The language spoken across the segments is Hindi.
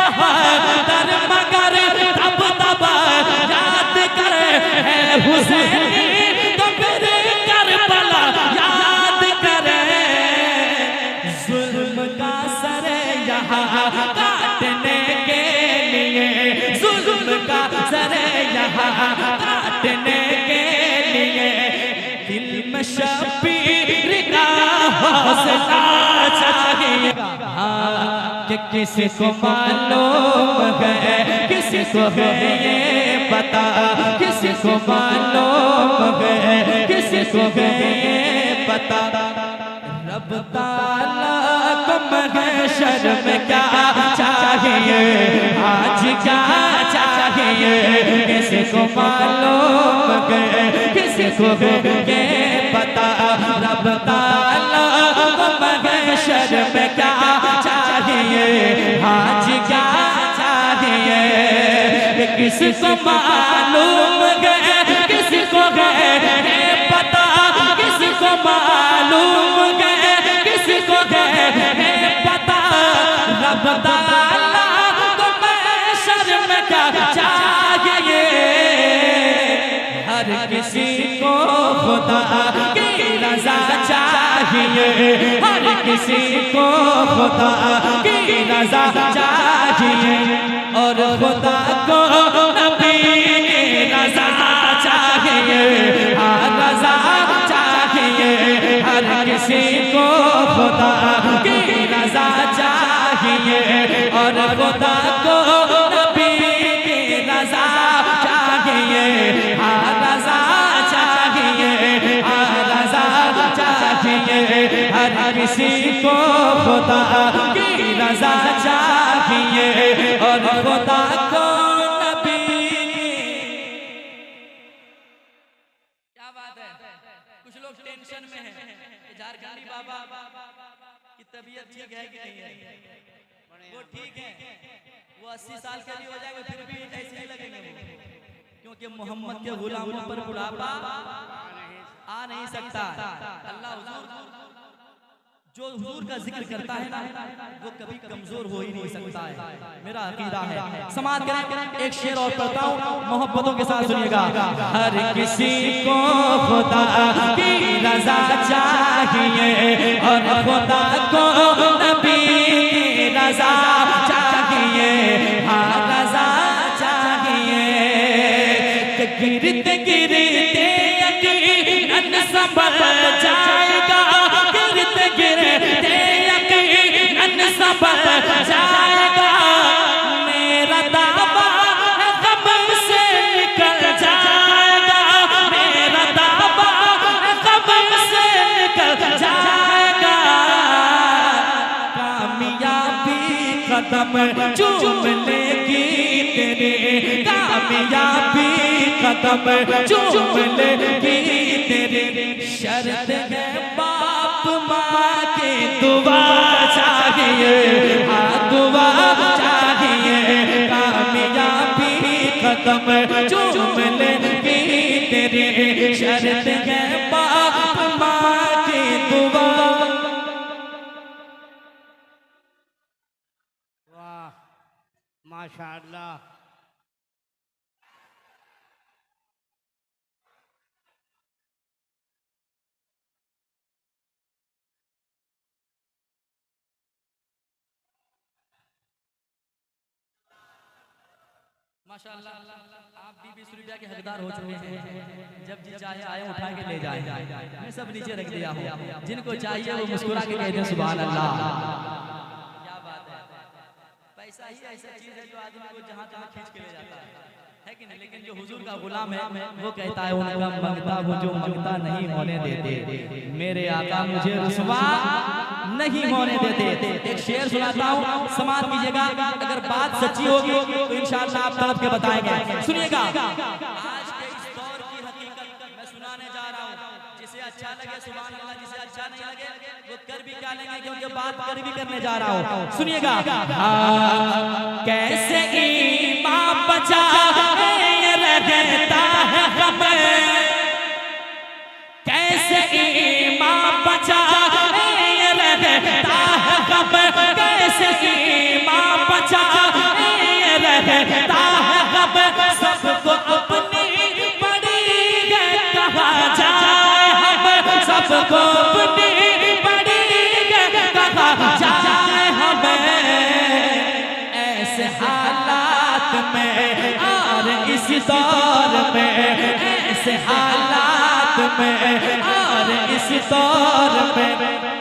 बहादुर मगर तब तब याद करे है हुसैनी तो फिर करबला याद करे। जुल्म का सर यहाँ काटने के लिए, जुल्म का सर यहाँ काटने के लिए दिल में शबीर का हौसला चाहिए। हाँ कि किसी को मालूम है, किसी को है ये पता, किसी को मालूम है, किसी को है ये पता। रब ताला को महशर में क्या चाहिए, आज क्या चाहिए, किसी को मालूम है, किसी को है ये पता। रब ताला को महशर में क्या चाहिए, आज क्या चाहिए, किसी को मालूम है, किसी को है पता, किसी को मालूम है, किसी को है पता। रब ताला को महशर में क्या चाहिए, हर किसी को खुदा की रज़ा चाहिए, हर किसी को खुदा की रज़ा चाहिए। और खुदा को नबी की रज़ा चाहिए, रज़ा चाहिए, हर किसी को खुदा की रज़ा चाहिए। और खुदा को नबी की रज़ा चाहिए, रज़ा चाहिए, रज़ा चाहिए, हर किसी को खुदा की रज़ा चाहिए। और खुदा को नबी क्या बात है। कुछ लोग टेंशन में हैं कि झारखंडी बाबा की तबीयत ठीक है कि नहीं है। वो ठीक है, वो 80 साल के लिए हो जाएगा फिर भी ऐसे ही लगेंगे वो, क्योंकि मोहम्मद के गुलामों पर बुढ़ापा आ नहीं सकता। अल्लाह हुजूर जो हुजूर का जिक्र करता है ना वो कभी कमजोर हो ही नहीं सकता है, मेरा अकीदा है। समाज करें, एक शेर और पढ़ता हूँ, मोहब्बतों के साथ सुनिएगा। हर किसी को खुदा की रज़ा चाहिए, और खुदा को नबी की रज़ा चाहिए, हाँ रज़ा चाहिए। गिरते गिरते यकीनन संभल जाएगा, गिरते गिरते यकीनन संभल जाएगा। मेरा दावा है गम से निकल जाएगा, मेरा दावा है गम से निकल जाएगा। कामयाबी कदम चूम लेगी तेरे, कामयाबी कदम चूम लेगी तेरे। शर्त है बाप माँ की दुआ चाहिए, हाँ दुआ चाहिए। कामयाबी कदम चूम लेगी तेरे, शर्त है बाप माँ की दुआ। वाह माशाअल्लाह। माशाअल्लाह, आप भी 20 रुपया के हकदार हो चुके हैं। जब जी चाहे आए उठा के ले जाए, मैं सब नीचे रख दिया हूँ। जिनको चाहिए वो मुस्कुरा के कह दें सुभान अल्लाह। क्या बात है, पैसा ही ऐसा चीज है जो आदमी को जहाँ तहाँ खींच के ले जाता है कि नहीं। लेकिन जो हुजूर का गुलाम है वो कहता है उनका मंगता वो जो मंगता नहीं होने देते, मेरे आका मुझे रुसवा नहीं होने देते। एक शेर सुनाता हूँ, समाप्त कीजिएगा। अगर बात सच्ची होगी तो इंशाअल्लाह आप तड़प के बताएंगे। सुनिएगा, आज के इस दौर की हकीकत मैं सुनाने जा रहा हूँ। जिसे अच्छा लगे सुभान अल्लाह, जिसे अच्छा नहीं लगे वो कर भी क्या लेंगे, क्योंकि बात कर भी करने जा रहा हूँ। सुनिएगा, कैसे ईमान बचा रहता है गम, कैसे ईमान बचा रहता है गम, कैसे ईमान बचा को अपनी बड़ी कहा जाए हमें ऐसे हालात में और इस दौर में, ऐसे हालात में और इस दौर में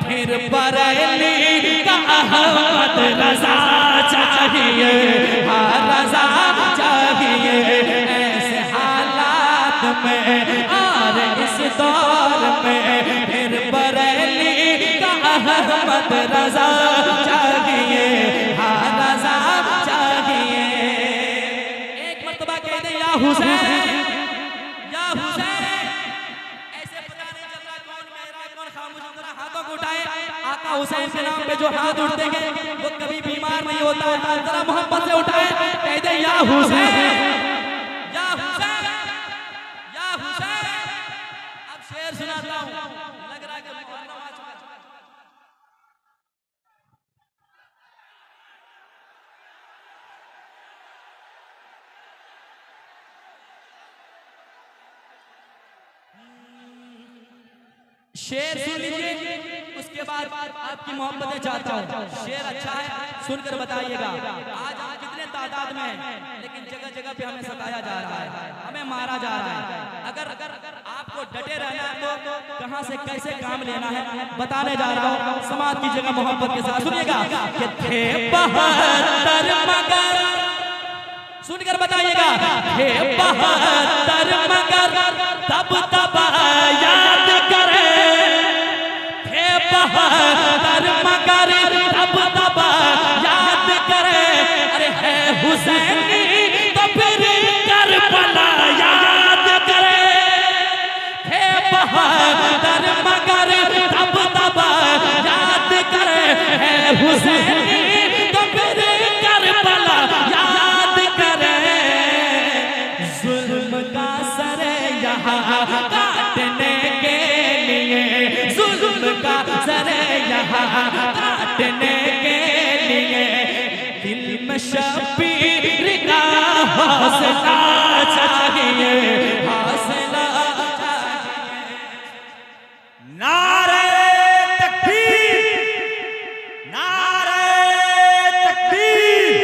फिर बरेली का अहमद रजा चाहिए, हाँ रजा चाहिए। ऐसे हालात में और इस दौर में फिर बरेली का अहमद रजा चाहिए, हाँ रजा चाहिए। एक मर्तबा कह दे या हुसैन, या हुसैन। ऐसे पता नहीं चल रहा कौन कह रहा है कौन खामोश, जरा हाथों को उठाए। आका हुसैन के नाम पे जो हाथ उठते हैं वो कभी बीमार नहीं होता है। जरा मोहब्बत से उठाए, कह दे या हुसैन, या हुसैन, या हुसैन। अब शेर सुनाता हूँ, लग रहा है कि मुकद्दमा आ चुका है। शेर सुन लीजिए, उसके बाद आपकी मोहब्बतें चाहता हूँ। शेर अच्छा है, सुनकर बताइएगा। आज हम कितने तादाद में हैं, लेकिन जगह जगह पे हमें सताया जा रहा है, हमें मारा जा रहा है। अगर आपको डटे रहना है तो कहां से कैसे काम लेना है बताने जा रहा हूँ, समाज की जगह मोहब्बत के साथ सुनिएगा। कि थे 72 मगर, सुनकर बताइएगा, थे 72 मगर तब तब याद करे, थे 72 मगर तब तब याद करे। अरे है हुसैनी तो फिर करबला याद करे, थे 72 मगर तब तब याद करे। है हुसैनी तो फिर करबला याद करे। जुल्म का सर यहाँ काटने के लिए, जुल्म का सर यहाँ काटने के लिए दिल में शबीर का हौसला चाहिए, हौसला चाहिए। नारे तकबीर, नारे तकबीर,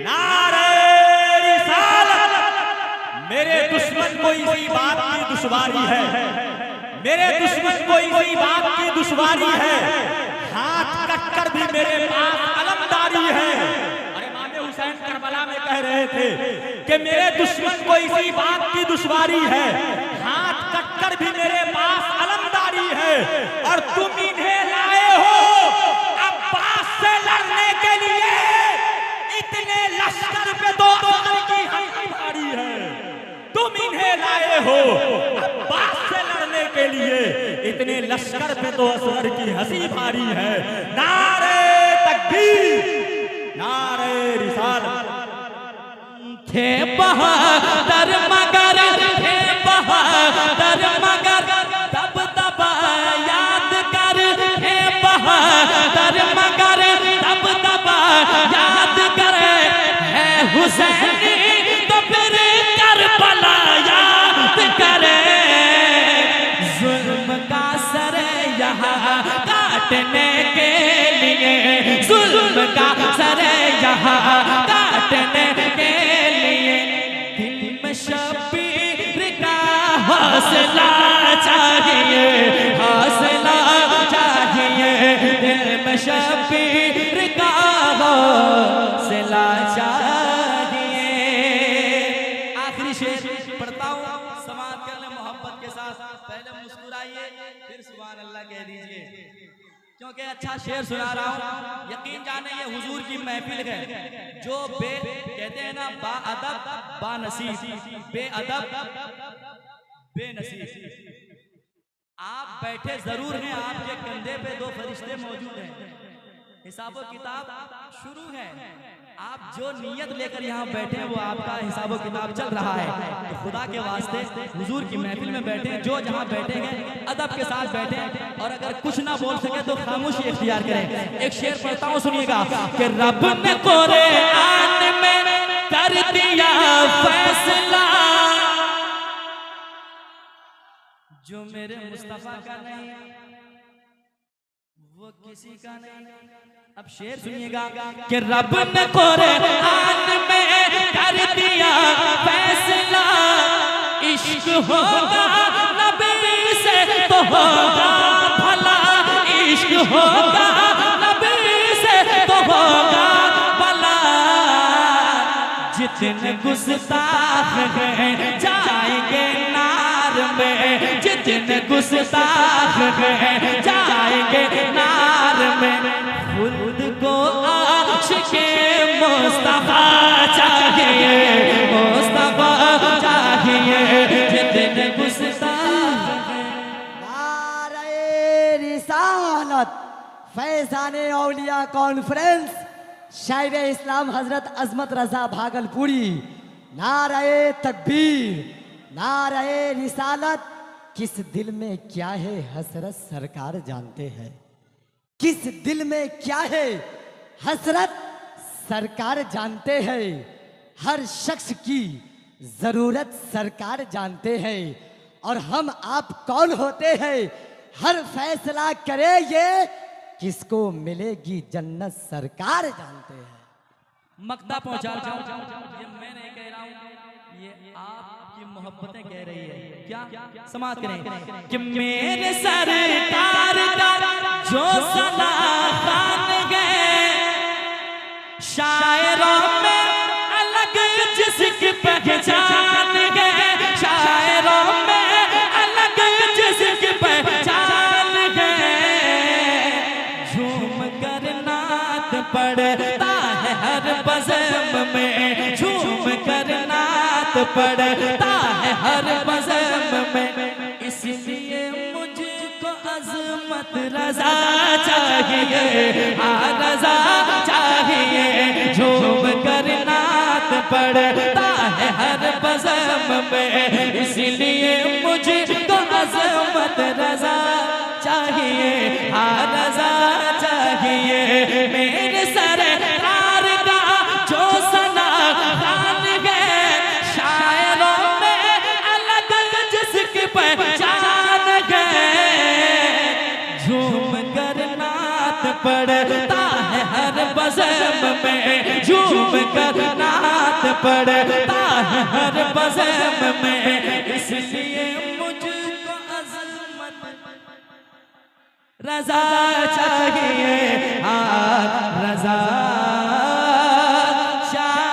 नारे रिसालत। मेरे दुश्मन को इसी बात की दुश्वारी है, मेरे दुश्मन को इसी बात की दुश्वारी है, हाथ कटकर भी मेरे पास अलमदारी है। अरे इमाम हुसैन करबला में कह रहे थे कि मेरे दुश्मन को इसी बात की दुश्वारी है, हाथ कटकर भी मेरे पास अलमदारी है। और तुम इन्हें लाए हो अब्बास से लड़ने के लिए, इतने लश्कर पे तो असगर की हंसी भारी है। तुम इन्हें लाए हो अब्बास से लड़ने के लिए, इतने लश्कर पे तो असगर की हंसी भारी है। नारे तकबीर, नारे रिसालत। थे 72 मगर, थे 72 मगर तब तब याद कर, थे 72 मगर तब तब याद कर। है हुसैनी तो फिर करबला याद करे। जुल्म का सर यहाँ काटने के लिए, जुल्म का सर यहाँ काटने के लिए दिल में शबीर का हौसला चाहिए, हौसला चाहिए। दिल में शबीर का हौसला चाहिए। आखिरी शेर पढ़ता हूँ, समाज कर ले मोहब्बत के साथ। पहले मुस्कुराइए, फिर सुभान अल्लाह कह दीजिए, क्योंकि अच्छा शेर सुना रहा हूँ। यकीन जाने ये हुजूर की महफिल है। जो कहते हैं ना बाअदब बानसीब, बेअदब बेनसीब। आप बैठे जरूर हैं, आपके कंधे पे 2 फरिश्ते मौजूद हैं, हिसाबो किताब शुरू है। आप जो नियत लेकर यहाँ बैठे हैं वो आपका हिसाबो किताब चल रहा है। तो खुदा के वास्ते हुजूर की महफिल में बैठे हैं, जो जहाँ बैठे हैं अदब के साथ बैठे हैं, और अगर कुछ ना बोल सके तो खामोशी इख्तियार करें। एक शेर पढ़ता हूँ, सुनिएगा। कि रब ने कुरान में कर दिया फैसला, जो मेरे मुस्तफा मुस्तफा का नहीं, वो किसी का नहीं। अब शेर सुनिएगा कि रब ने कुरान में कर दिया फैसला, इश्क होगा नबी से तो होगा भला, इश्क होगा नबी से तो होगा भला। जितने गुस्ताख हैं जाएंगे नार में, जितने गुस्ताख हैं जाएंगे नार में। खुद को आशिके मुस्तफा चाहिए, मुस्तफा चाहिए, जितने गुस्ताख हैं। नारे रिसालत फैजाने औलिया कॉन्फ्रेंस शायर इस्लाम हजरत अजमत रजा भागलपुरी। नारे तकबीर, नारे रिसालत। किस दिल में क्या है हसरत सरकार जानते हैं, किस दिल में क्या है हसरत सरकार जानते हैं। हर शख्स की जरूरत सरकार जानते हैं, और हम आप कौन होते हैं हर फैसला करे ये, किसको मिलेगी जन्नत सरकार जानते हैं। मक्ता पहुंचा जाऊं, ये मैं नहीं कह रहा हूं, ये आपकी मोहब्बतें कह रही है। क्या समाज करें कि मेरे सरकार का जो सना खान गए, शायरों में अलग जिसकी पहचान गए, शायरों में अलग जिसकी पहचान गए। झूम कर नात पढ़ता है हर बज़म में, झूम कर नात पढ़ता है हर बज़म में। इसलिए मुझको अज़मत रज़ा चाहिए, हाँ रज़ा चाहिए। झूम कर नात पढ़ता है हर बज़म में, इसलिए मुझको अज़मत रज़ा चाहिए, हाँ रज़ा चाहिए। मेरे सरकार का जो सना खान गए, शायरों में अलग जिसकी पहचान गए। झूम कर नात पढ़ता है हर बज़म में, झूम कर नात पढ़ता है हर बज़म में। इसलिए मुझको अज़मत रज़ा चाहिए, हाँ रज़ा चाहिए।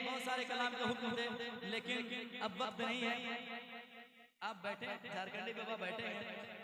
बहुत सारे कलाम का हुक्म दे, लेकिन अब वक्त नहीं है। आप बैठे, झारखंडी बाबा बैठे हैं।